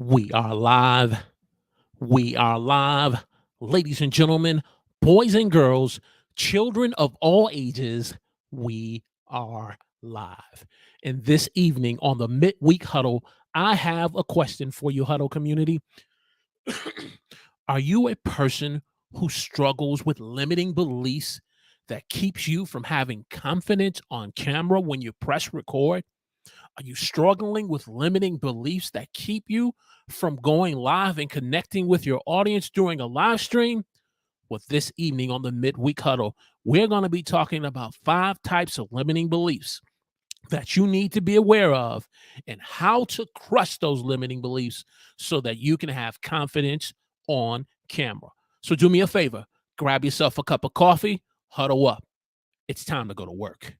We are live. We are live. Ladies and gentlemen, boys and girls, children of all ages, we are live. And this evening on the midweek huddle, I have a question for you, huddle community. Are you a person who struggles with limiting beliefs that keeps you from having confidence on camera when you press record? Are you struggling with limiting beliefs that keep you from going live and connecting with your audience during a live stream? Well, this evening on the Midweek Huddle, we're going to be talking about 5 types of limiting beliefs that you need to be aware of and how to crush those limiting beliefs so that you can have confidence on camera. So do me a favor, grab yourself a cup of coffee, huddle up. It's time to go to work.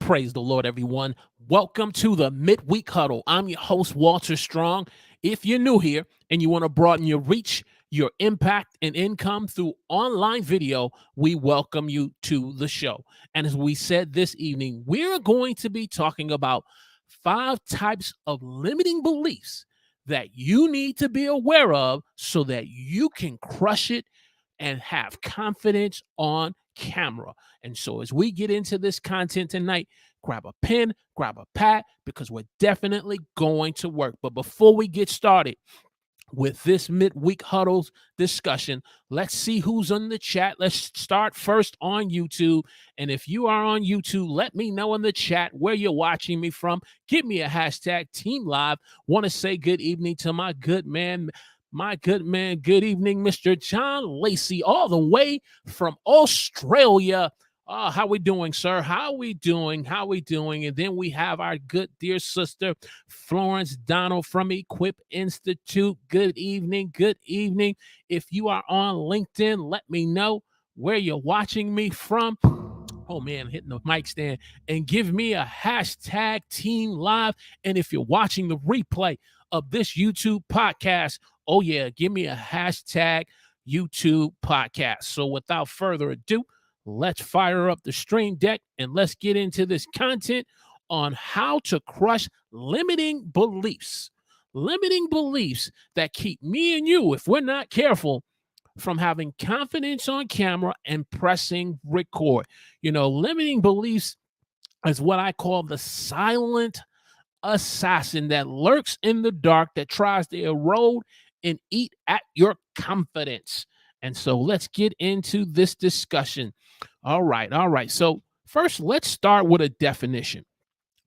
Praise the Lord, everyone. Welcome to the Midweek Huddle. I'm your host, Walter Strong. If you're new here and you want to broaden your reach, your impact, and income through online video, we welcome you to the show. And as we said this evening, we're going to be talking about 5 types of limiting beliefs that you need to be aware of so that you can crush it and have confidence on camera. And so as we get into this content tonight, grab a pen, grab a pad, because we're definitely going to work. But before we get started with this midweek huddles discussion, let's see who's on the chat. Let's start first on YouTube. And if you are on YouTube, let me know in the chat where you're watching me from. Give me a hashtag Team Live. Want to say good evening to my good man, good evening, Mr. John Lacey, all the way from Australia. How we doing, sir? How we doing? And then we have our good dear sister, Florence Donald from Equip Institute. Good evening. If you are on LinkedIn, let me know where you're watching me from. Oh man, hitting the mic stand, and give me a hashtag Team Live. And if you're watching the replay of this YouTube podcast, oh yeah, give me a hashtag YouTube podcast. So without further ado, let's fire up the stream deck and let's get into this content on how to crush limiting beliefs that keep me and you, if we're not careful, from having confidence on camera and pressing record. You know, limiting beliefs is what I call the silent assassin that lurks in the dark, that tries to erode and eat at your confidence. And so let's get into this discussion. All right. So first, let's start with a definition.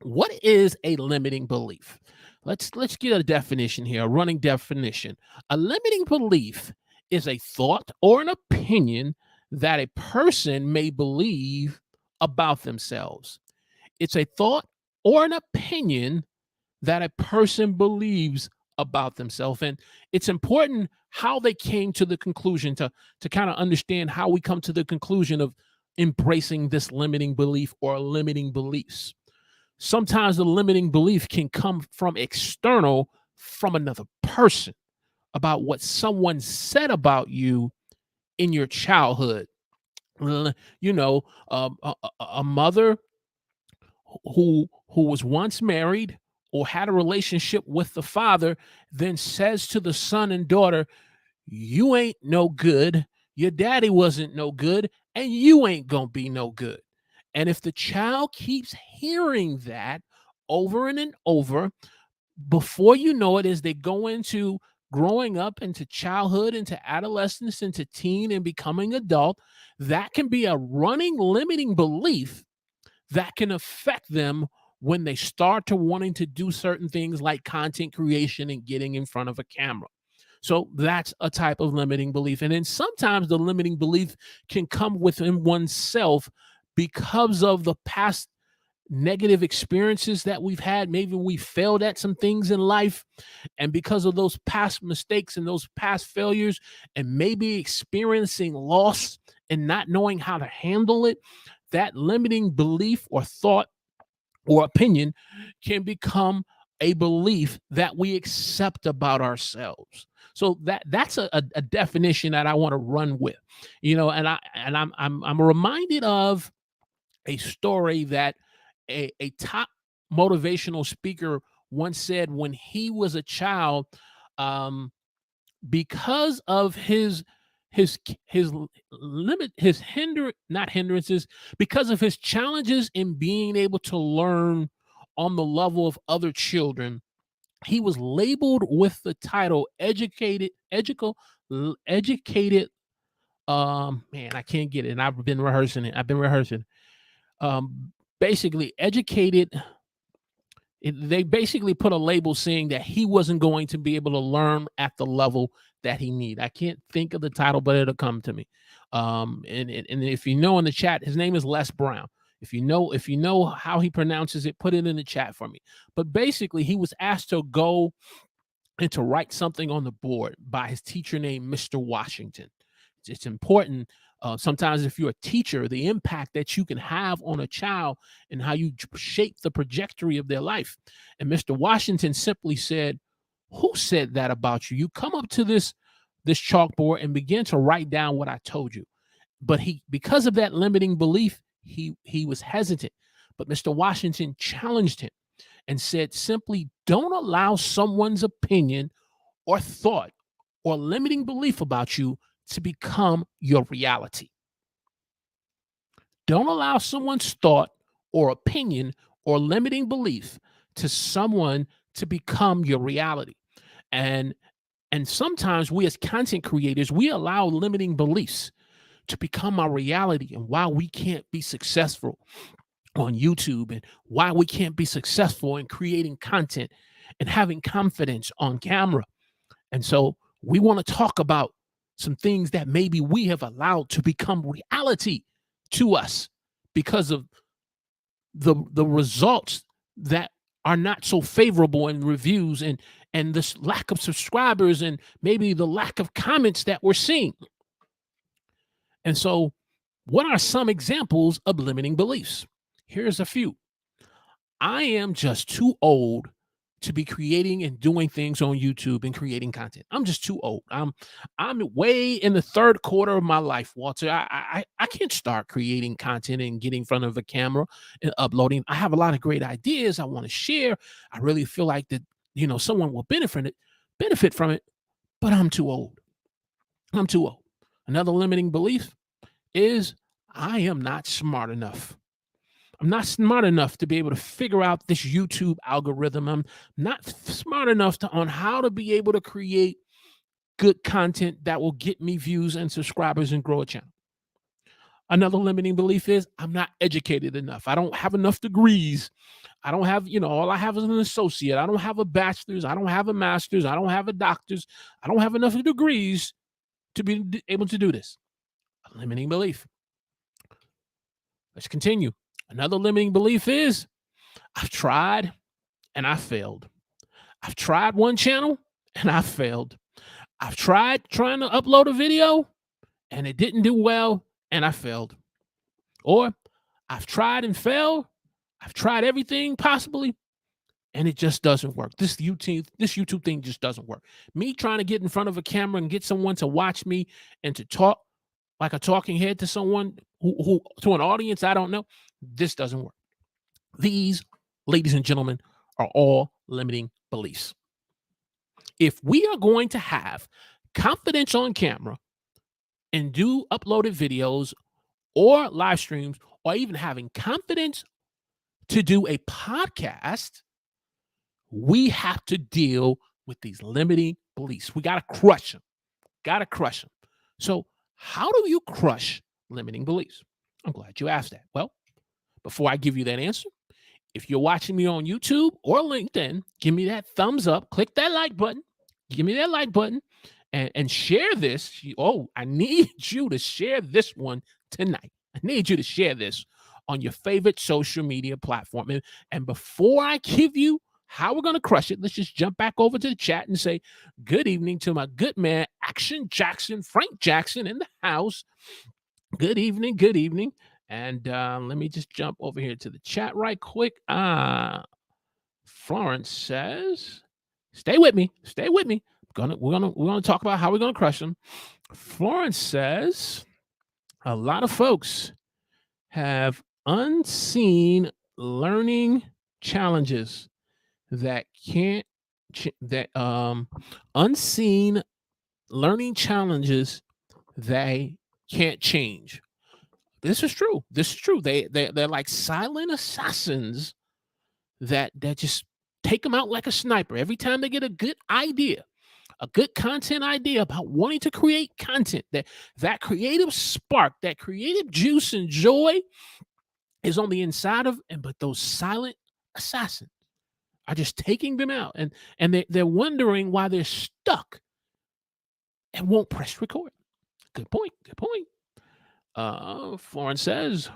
What is a limiting belief? Let's get a definition here, a running definition. A limiting belief is a thought or an opinion that a person may believe about themselves. It's a thought or an opinion that a person believes about themselves. And it's important how they came to the conclusion, to kind of understand how we come to the conclusion of embracing this limiting belief or limiting beliefs. Sometimes the limiting belief can come from external, from another person, about what someone said about you in your childhood. You know, a mother who was once married or had a relationship with the father then says to the son and daughter, "You ain't no good. Your daddy wasn't no good, and you ain't gonna be no good." And if the child keeps hearing that over and over, before you know it, as they go into growing up, into childhood, into adolescence, into teen, and becoming adult, that can be a running limiting belief that can affect them when they start to wanting to do certain things like content creation and getting in front of a camera. So that's a type of limiting belief. And then sometimes the limiting belief can come within oneself because of the past negative experiences that we've had. Maybe we failed at some things in life, and because of those past mistakes and those past failures, and maybe experiencing loss and not knowing how to handle it, that limiting belief or thought or opinion can become a belief that we accept about ourselves. So that's a definition that I want to run with, and I'm reminded of a story that a top motivational speaker once said when he was a child, um, because of his limit his hinder not hindrances, because of his challenges in being able to learn on the level of other children, he was labeled with the title educated. Man, I can't get it, and I've been rehearsing um basically educated. They basically put a label saying that he wasn't going to be able to learn at the level that he need. I can't think of the title, but it'll come to me. And if you know in the chat, his name is Les Brown. If you know how he pronounces it, put it in the chat for me. But basically, he was asked to go and to write something on the board by his teacher named Mr. Washington. It's important. Sometimes, if you're a teacher, the impact that you can have on a child and how you shape the trajectory of their life. And Mr. Washington simply said, "Who said that about you? You come up to this chalkboard and begin to write down what I told you." But because of that limiting belief, he was hesitant. But Mr. Washington challenged him and said simply, don't allow someone's opinion or thought or limiting belief about you to become your reality. Don't allow someone's thought or opinion or limiting belief to someone to become your reality. And sometimes we as content creators, we allow limiting beliefs to become our reality, and why we can't be successful on YouTube, and why we can't be successful in creating content and having confidence on camera. And so we want to talk about some things that maybe we have allowed to become reality to us because of the results that are not so favorable in reviews, and this lack of subscribers, and maybe the lack of comments that we're seeing. And so, what are some examples of limiting beliefs? Here's a few. I am just too old to be creating and doing things on YouTube and creating content. I'm just too old. I'm way in the third quarter of my life, Walter. I can't start creating content and getting in front of a camera and uploading. I have a lot of great ideas I want to share. I really feel like that, someone will benefit from it, but I'm too old. I'm too old. Another limiting belief is I am not smart enough. I'm not smart enough to be able to figure out this YouTube algorithm. I'm not smart enough on how to be able to create good content that will get me views and subscribers and grow a channel. Another limiting belief is I'm not educated enough. I don't have enough degrees. I don't have, all I have is an associate. I don't have a bachelor's. I don't have a master's. I don't have a doctor's. I don't have enough degrees to be able to do this. A limiting belief. Let's continue. Another limiting belief is I've tried and I failed. I've tried one channel and I failed. I've tried trying to upload a video and it didn't do well and I failed. Or I've tried and failed. I've tried everything possibly and it just doesn't work. This YouTube thing just doesn't work. Me trying to get in front of a camera and get someone to watch me and to talk like a talking head to someone who to an audience I don't know, this doesn't work. These, ladies and gentlemen, are all limiting beliefs. If we are going to have confidence on camera and do uploaded videos or live streams, or even having confidence to do a podcast, we have to deal with these limiting beliefs. We got to crush them. So how do you crush limiting beliefs? I'm glad you asked that. Well, before I give you that answer, if you're watching me on YouTube or LinkedIn, give me that thumbs up, click that like button, give me that like button, and share this. Oh, I need you to share this one tonight. I need you to share this on your favorite social media platform. And before I give you how we're going to crush it, let's just jump back over to the chat and say good evening to my good man, Action Jackson, Frank Jackson in the house. Good evening. Good evening. And let me just jump over here to the chat right quick. Florence says, stay with me. Stay with me. we're gonna talk about how we're gonna crush them. Florence says a lot of folks have unseen learning challenges that can't that unseen learning challenges they can't change. This is true. This is true. They're like silent assassins that just take them out like a sniper every time they get a good idea, a good content idea about wanting to create content. That creative spark, that creative juice and joy is on the inside of, and but those silent assassins are just taking them out, and they're wondering why they're stuck and won't press record. Good point. Good point. Florence says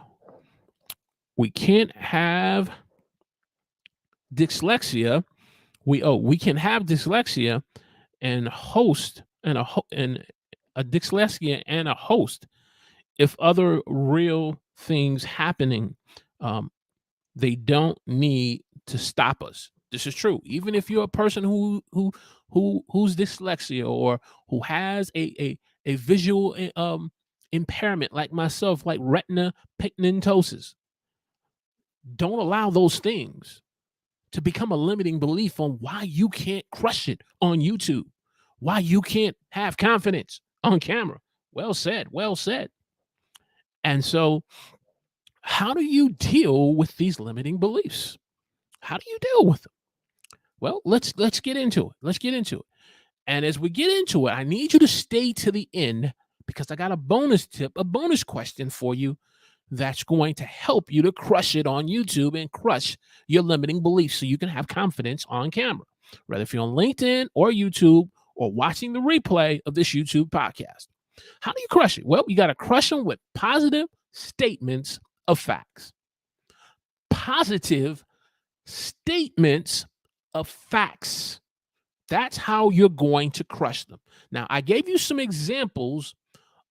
we can't have dyslexia. We can have dyslexia and host and a dyslexia and a host if other real things happening. They don't need to stop us. This is true. Even if you're a person who's dyslexia or who has a visual impairment like myself, like retina pigmentosis, don't allow those things to become a limiting belief on why you can't crush it on YouTube, why you can't have confidence on camera. Well said. Well said. And so, how do you deal with these limiting beliefs? How do you deal with them? Well, let's get into it. Let's get into it. And as we get into it, I need you to stay to the end because I got a bonus tip, a bonus question for you that's going to help you to crush it on YouTube and crush your limiting beliefs so you can have confidence on camera, whether if you're on LinkedIn or YouTube or watching the replay of this YouTube podcast. How do you crush it? Well, you got to crush them with positive statements of facts. Positive statements of facts. That's how you're going to crush them. Now, I gave you some examples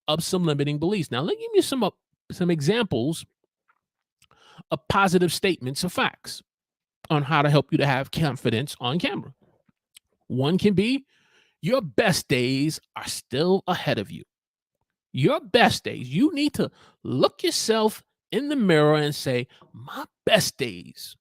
of some limiting beliefs. Now, let me give you some examples of positive statements of facts on how to help you to have confidence on camera. One can be, your best days are still ahead of you. Your best days. You need to look yourself in the mirror and say, my best days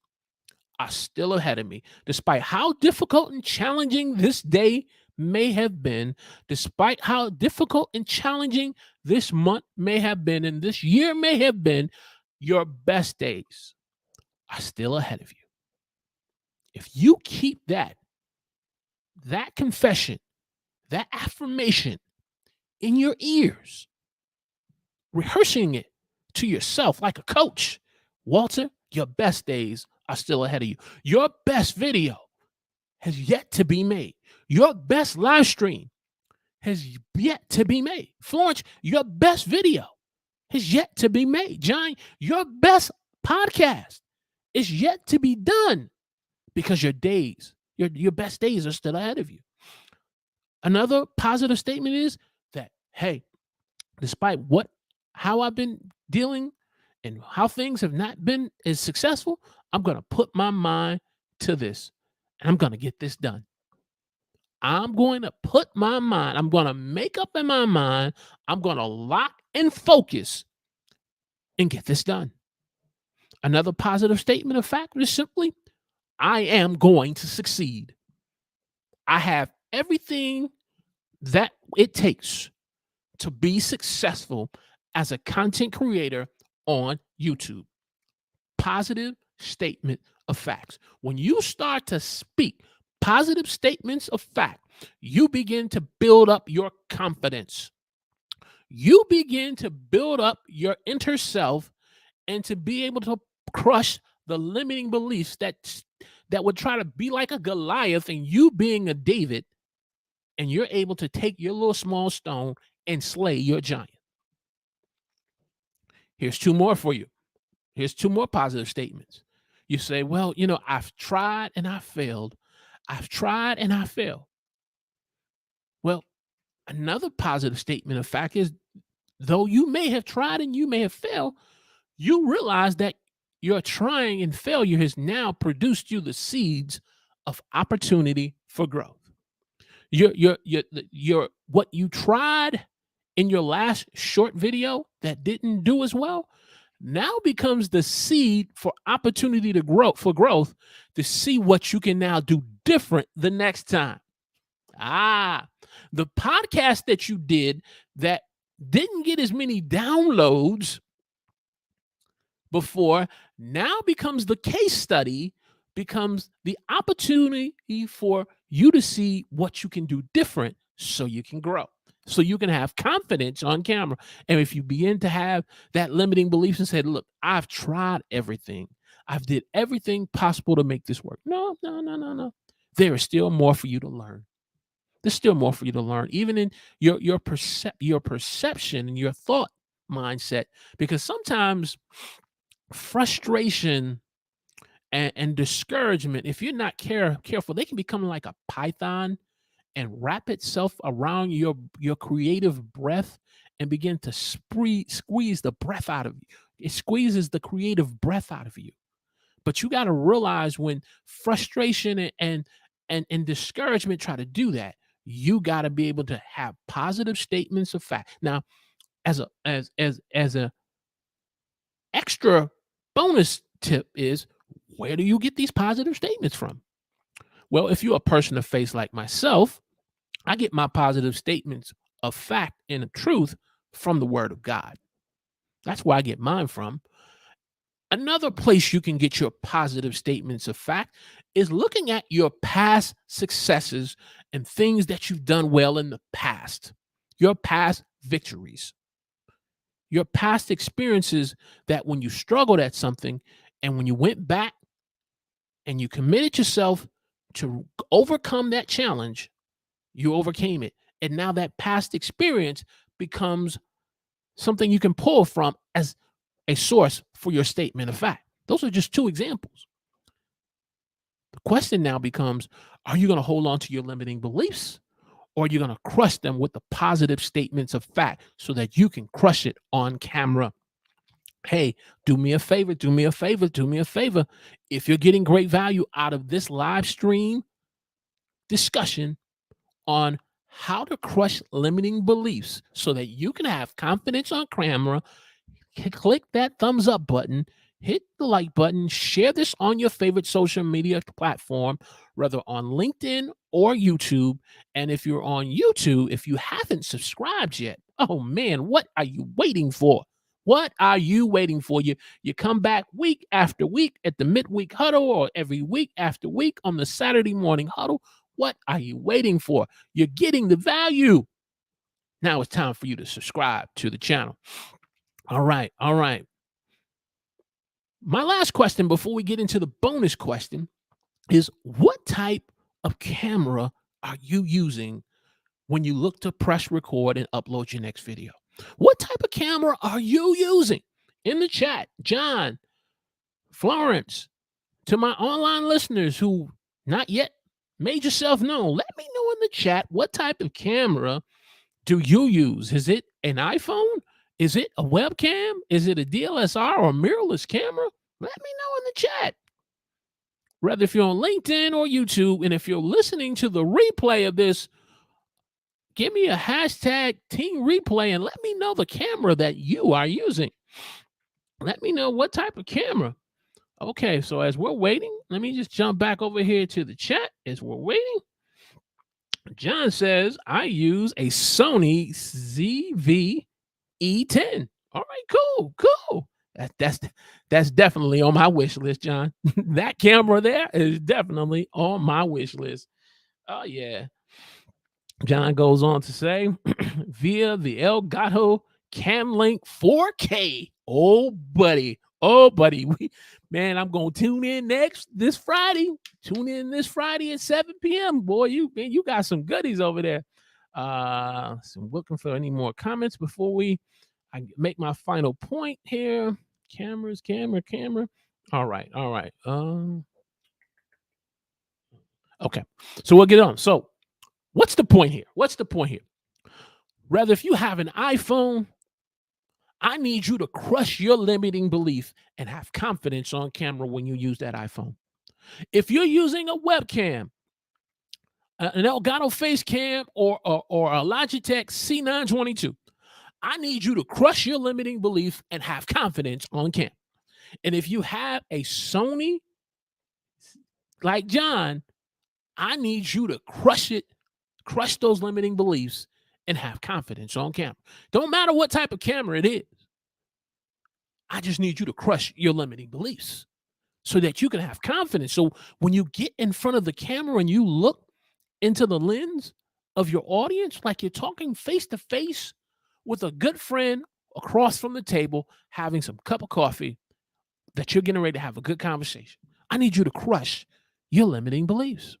are still ahead of me. Despite how difficult and challenging this day may have been, despite how difficult and challenging this month may have been, and this year may have been, your best days are still ahead of you. If you keep that confession, that affirmation in your ears, rehearsing it to yourself like a coach, Walter, your best days are still ahead of you. Your best video has yet to be made. Your best live stream has yet to be made. Florence, your best video has yet to be made. John, your best podcast is yet to be done because your days, your best days are still ahead of you. Another positive statement is that, hey, despite how I've been dealing and how things have not been as successful, I'm going to put my mind to this and I'm going to get this done. I'm going to put my mind, I'm going to make up in my mind, I'm going to lock and focus and get this done. Another positive statement of fact is simply, I am going to succeed. I have everything that it takes to be successful as a content creator on YouTube. Positive statement of facts. When you start to speak positive statements of fact, you begin to build up your confidence. You begin to build up your inner self and to be able to crush the limiting beliefs that would try to be like a Goliath and you being a David, and you're able to take your little small stone and slay your giant. Here's two more for you. Here's two more positive statements. You say, well, I've tried and I failed. I've tried and I failed. Well, another positive statement of fact is, though you may have tried and you may have failed, you realize that your trying and failure has now produced you the seeds of opportunity for growth. your what you tried in your last short video that didn't do as well now becomes the seed for opportunity to grow for growth to see what you can now do different the next time. The podcast that you did that didn't get as many downloads before now becomes the case study, becomes the opportunity for you to see what you can do different so you can grow, so you can have confidence on camera. And if you begin to have that limiting beliefs and say, look, I've tried everything, I've did everything possible to make this work. No, no, no, no, no. There is still more for you to learn. There's still more for you to learn, even in your perception and your thought mindset, because sometimes frustration and discouragement, if you're not careful, they can become like a python and wrap itself around your creative breath and begin to squeeze the breath out of you. It squeezes the creative breath out of you. But you got to realize when frustration and discouragement try to do that, you got to be able to have positive statements of fact. Now, as a extra bonus tip is, where do you get these positive statements from? Well, if you're a person of faith like myself, I get my positive statements of fact and of truth from the word of God. That's where I get mine from. Another place you can get your positive statements of fact is looking at your past successes and things that you've done well in the past, your past victories, your past experiences, that when you struggled at something and when you went back and you committed yourself to overcome that challenge, you overcame it. And now that past experience becomes something you can pull from as a source for your statement of fact. Those are just two examples. The question now becomes, are you going to hold on to your limiting beliefs, or are you going to crush them with the positive statements of fact so that you can crush it on camera? Hey, do me a favor, do me a favor, do me a favor. If you're getting great value out of this live stream discussion on how to crush limiting beliefs so that you can have confidence on camera, click that thumbs up button, hit the like button, share this on your favorite social media platform, whether on LinkedIn or YouTube. And if you're on YouTube, if you haven't subscribed yet, oh man, what are you waiting for? What are you waiting for? You come back week after week at the midweek huddle, or every week after week on the Saturday morning huddle. What are you waiting for? You're getting the value. Now it's time for you to subscribe to the channel. All right. All right. My last question before we get into the bonus question is, what type of camera are you using when you look to press record and upload your next video? What type of camera are you using? In the chat, John, Florence, to my online listeners who not yet made yourself known, let me know in the chat, what type of camera do you use? Is it an iPhone? Is it a webcam? Is it a DSLR or mirrorless camera? Let me know in the chat. Whether if you're on LinkedIn or YouTube, and if you're listening to the replay of this, give me a hashtag team replay and let me know the camera that you are using. Let me know what type of camera. Okay, so as we're waiting, let me just jump back over here to the chat as we're waiting. John says, I use a Sony ZV-E10. All right, cool, cool. That's definitely on my wish list, John. That camera there is definitely on my wish list. Oh, yeah. John goes on to say, via the Elgato CamLink 4K. Oh, buddy. Oh, buddy. Man, I'm going to tune in this Friday. Tune in this Friday at 7 p.m. Boy, you got some goodies over there. So I'm looking for any more comments before I make my final point here. Camera. All right. Okay. So we'll get on. So what's the point here? Rather, if you have an iPhone, I need you to crush your limiting belief and have confidence on camera when you use that iPhone. If you're using a webcam, an Elgato face cam or a Logitech C922. I need you to crush your limiting belief and have confidence on camera. And if you have a Sony like John, I need you to crush it, crush those limiting beliefs, and have confidence on camera. Don't matter what type of camera it is. I just need you to crush your limiting beliefs so that you can have confidence. So when you get in front of the camera and you look into the lens of your audience, like you're talking face to face with a good friend across from the table, having some cup of coffee, that you're getting ready to have a good conversation. I need you to crush your limiting beliefs.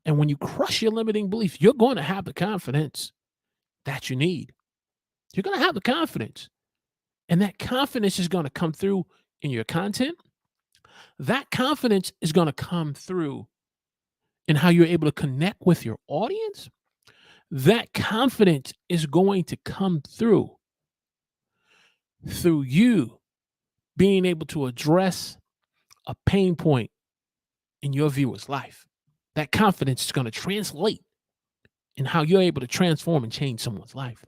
And when you crush your limiting beliefs, you're going to have the confidence that you need. You're going to have the confidence. And that confidence is going to come through in your content. That confidence is going to come through in how you're able to connect with your audience. That confidence is going to come through you being able to address a pain point in your viewer's life. That confidence is going to translate in how you're able to transform and change someone's life.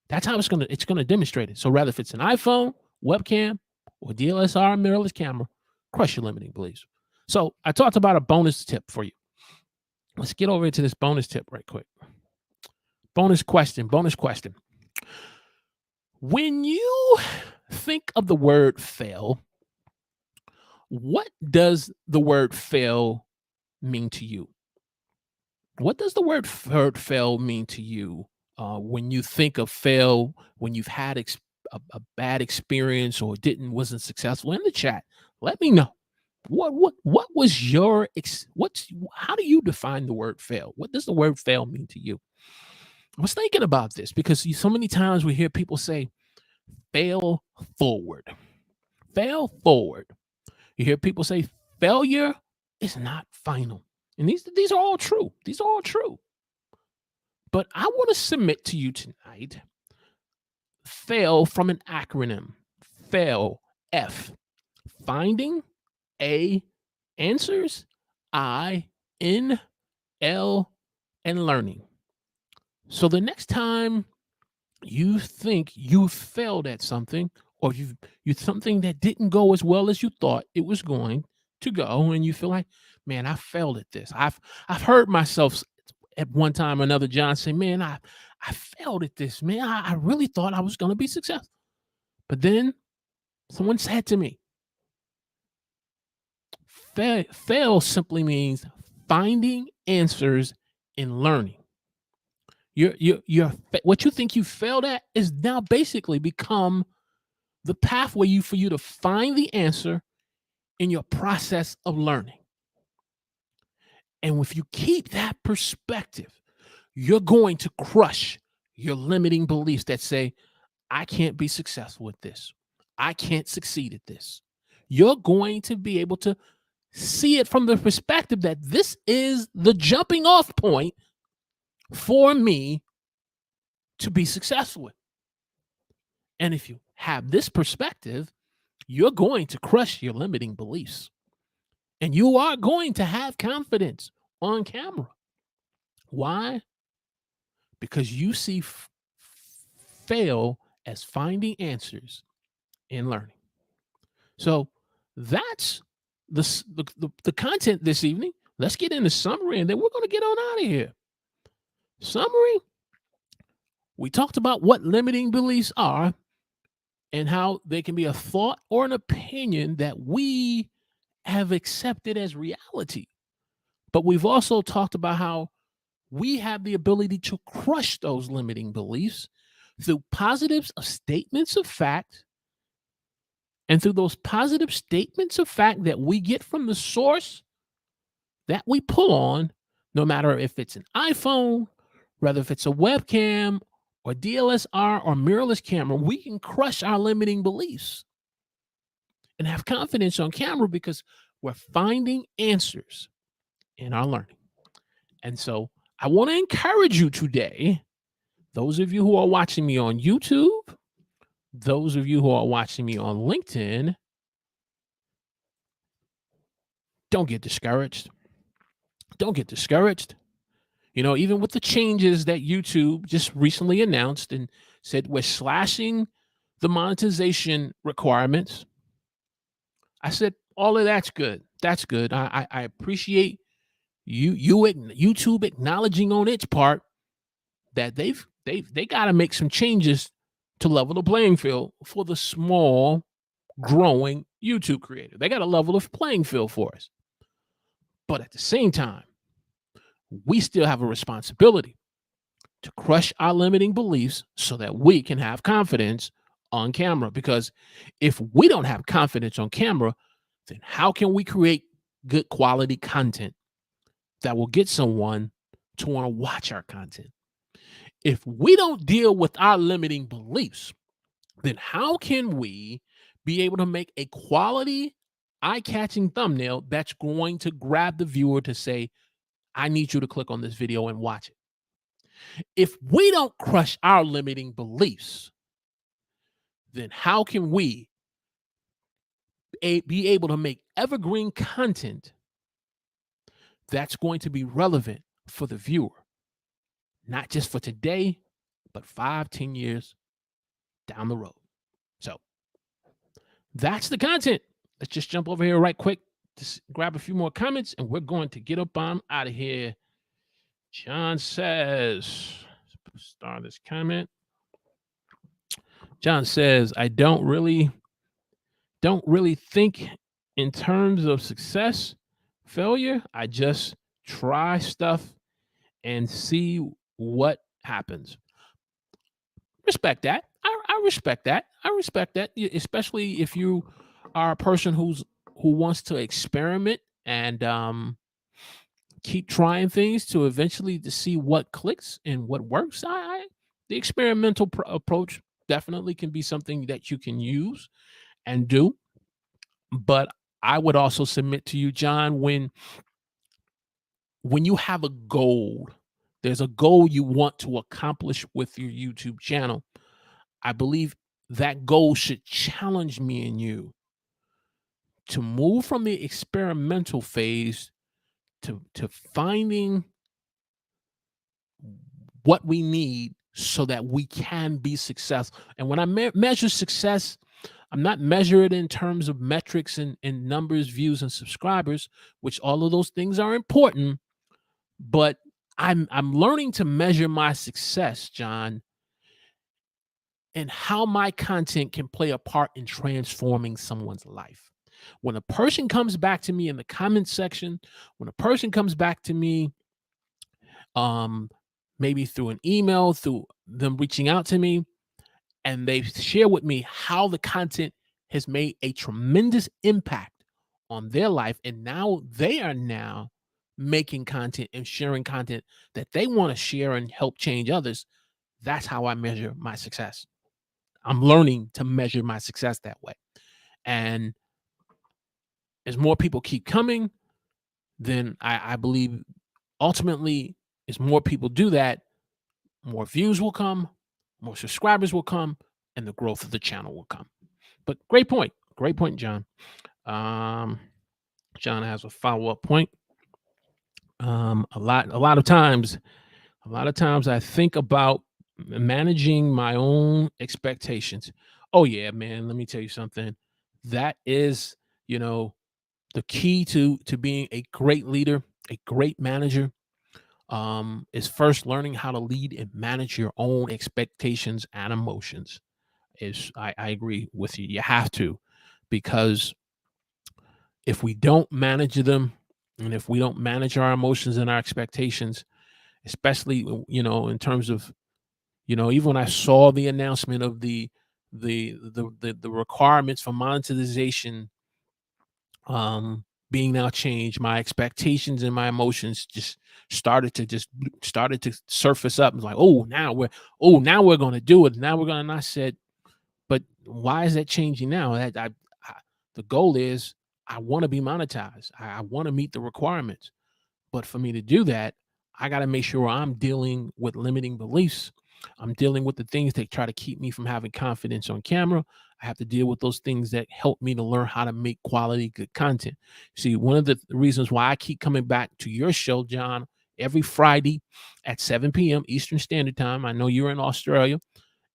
That's how it's going to demonstrate it. So rather if it's an iPhone, webcam, or DSLR mirrorless camera, crush your limiting beliefs. So I talked about a bonus tip for you. Let's get over into this bonus tip right quick. Bonus question. When you think of the word fail, what does the word fail mean to you? What does the word fail mean to you when you think of fail, when you've had a bad experience or wasn't successful? In the chat, let me know. What was your how do you define the word fail? What does the word fail mean to you? I was thinking about this because so many times we hear people say fail forward. Fail forward. You hear people say failure is not final. And these are all true. These are all true. But I want to submit to you tonight fail from an acronym. Fail, F. Finding, A. Answers, I. N. L. And learning. So the next time you think you failed at something, or you something that didn't go as well as you thought it was going to go, and you feel like, man, I failed at this. I've heard myself at one time or another, John, say, man, I failed at this, man. I really thought I was going to be successful. But then someone said to me, fail simply means finding answers and learning. What you think you failed at is now basically become the pathway for you to find the answer in your process of learning. And if you keep that perspective, you're going to crush your limiting beliefs that say, I can't be successful at this. I can't succeed at this. You're going to be able to see it from the perspective that this is the jumping off point for me to be successful. And if you have this perspective, you're going to crush your limiting beliefs. And you are going to have confidence on camera. Why? Because you see fail as finding answers and learning. So that's the content this evening. Let's get into summary, and then we're going to get on out of here. Summary. We talked about what limiting beliefs are and how they can be a thought or an opinion that we have accepted as reality. But we've also talked about how we have the ability to crush those limiting beliefs through positives of statements of fact. And through those positive statements of fact that we get from the source that we pull on, no matter if it's an iPhone, whether if it's a webcam or DSLR or mirrorless camera, we can crush our limiting beliefs and have confidence on camera because we're finding answers in our learning. And so I want to encourage you today, those of you who are watching me on YouTube, those of you who are watching me on LinkedIn, don't get discouraged. don't get discouraged. Even with the changes that YouTube just recently announced and said we're slashing the monetization requirements, I said all of that's good. That's good. I appreciate YouTube acknowledging on its part that they got to make some changes to level the playing field for the small growing YouTube creator. They got to level the playing field for us. But at the same time, we still have a responsibility to crush our limiting beliefs so that we can have confidence on camera. Because if we don't have confidence on camera, then how can we create good quality content that will get someone to want to watch our content? If we don't deal with our limiting beliefs, then how can we be able to make a quality, eye-catching thumbnail that's going to grab the viewer to say, I need you to click on this video and watch it? If we don't crush our limiting beliefs, then how can we be able to make evergreen content that's going to be relevant for the viewer, not just for today, but 5-10 years down the road? So that's the content. Let's just jump over here right quick, just grab a few more comments, and we're going to get up on out of here. John says, start this comment. John says, I don't really think in terms of success, failure. I just try stuff and see what happens. Respect that. I respect that. I respect that, especially if you are a person who wants to experiment and keep trying things to eventually to see what clicks and what works. The experimental approach definitely can be something that you can use and do. But I would also submit to you, John, when you have a goal, there's a goal you want to accomplish with your YouTube channel. I believe that goal should challenge me and you to move from the experimental phase to finding what we need so that we can be successful. And when I measure success, I'm not measuring it in terms of metrics and numbers, views, and subscribers, which all of those things are important. But I'm learning to measure my success, John, and how my content can play a part in transforming someone's life. When a person comes back to me in the comment section, when a person comes back to me, maybe through an email, through them reaching out to me, and they share with me how the content has made a tremendous impact on their life, and now they are now making content and sharing content that they want to share and help change others. That's how I measure my success. I'm learning to measure my success that way. And as more people keep coming, then I believe ultimately, as more people do that, more views will come, more subscribers will come, and the growth of the channel will come. But great point, John. John has a follow-up point. A lot of times I think about managing my own expectations. Oh yeah, man, let me tell you something. That is, the key to being a great leader, a great manager, is first learning how to lead and manage your own expectations and emotions. I agree with you. You have to, because if we don't manage them, and if we don't manage our emotions and our expectations, especially in terms of even when I saw the announcement of the requirements for monetization being now changed, my expectations and my emotions just started to surface up. It's like, now we're going to do it. Now we're going to. And I said, but why is that changing now? The goal is I want to be monetized. I want to meet the requirements. But for me to do that, I got to make sure I'm dealing with limiting beliefs I'm dealing with the things that try to keep me from having confidence on camera. I have to deal with those things that help me to learn how to make quality, good content. See, one of the reasons why I keep coming back to your show, John, every Friday at 7 p.m. Eastern Standard Time, I know you're in Australia,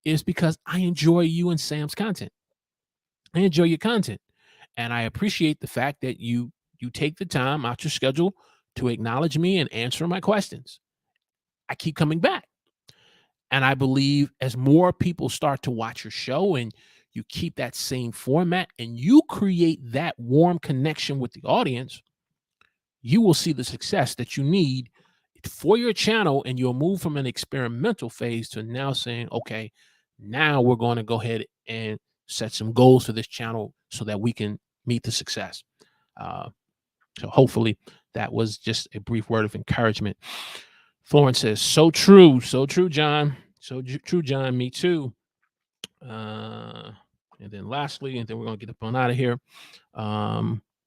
is because I enjoy you and Sam's content. I enjoy your content. And I appreciate the fact that you take the time out your schedule to acknowledge me and answer my questions. I keep coming back. And I believe as more people start to watch your show and you keep that same format and you create that warm connection with the audience, you will see the success that you need for your channel. And you'll move from an experimental phase to now saying, okay, now we're going to go ahead and set some goals for this channel so that we can meet the success. So hopefully that was just a brief word of encouragement. Florence says, so true, John. So true, John. Me too. And then lastly, and then we're going to get up on out of here.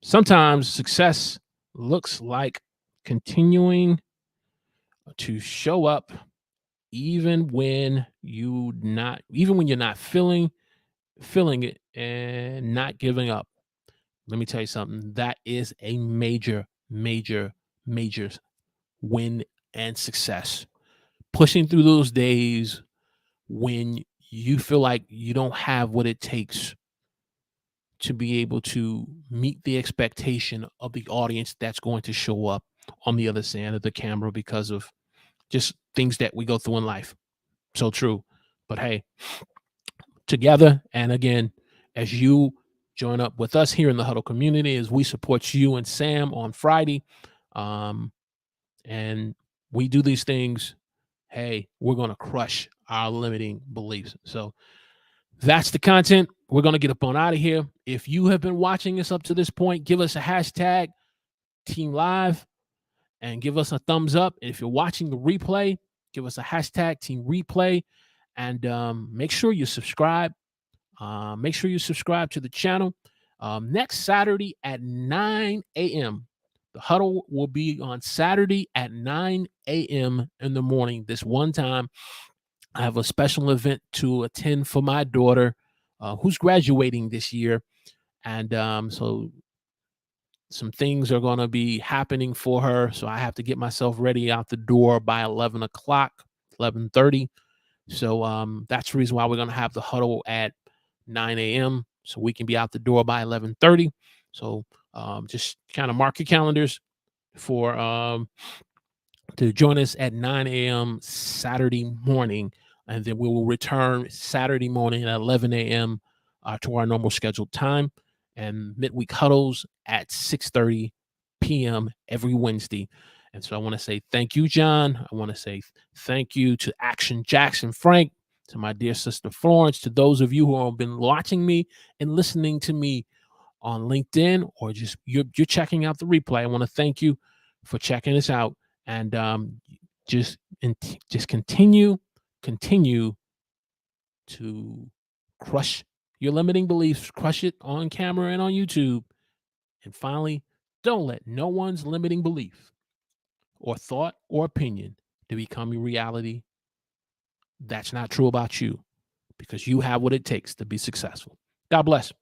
Sometimes success looks like continuing to show up even when you're not feeling it and not giving up. Let me tell you something. That is a major, major, major win and success. Pushing through those days when you feel like you don't have what it takes to be able to meet the expectation of the audience that's going to show up on the other side of the camera because of just things that we go through in life. So true. But hey, together, and again, as you join up with us here in the Huddle community, as we support you and Sam on Friday, and we do these things, hey, we're going to crush our limiting beliefs. So that's the content. We're going to get up on out of here. If you have been watching us up to this point, give us a hashtag Team Live and give us a thumbs up. And if you're watching the replay, give us a hashtag Team Replay, and make sure you subscribe. Make sure you subscribe to the channel. Next Saturday at 9 a.m. The Huddle will be on Saturday at 9 a.m. in the morning. This one time, I have a special event to attend for my daughter who's graduating this year. And so some things are going to be happening for her. So I have to get myself ready out the door by 11 o'clock, 11:30. So that's the reason why we're going to have the Huddle at 9 a.m. so we can be out the door by 11:30. So just kind of mark your calendars for to join us at 9 a.m. Saturday morning, and then we will return Saturday morning at 11 a.m. To our normal scheduled time, and midweek huddles at 6:30 p.m. every Wednesday. And so I want to say thank you, John. I want to say thank you to Action Jackson Frank, to my dear sister Florence, to those of you who have been watching me and listening to me on LinkedIn, or just you're checking out the replay. I want to thank you for checking us out, and just continue to crush your limiting beliefs, crush it on camera and on YouTube, and finally, don't let no one's limiting belief or thought or opinion to become your reality. That's not true about you, because you have what it takes to be successful. God bless.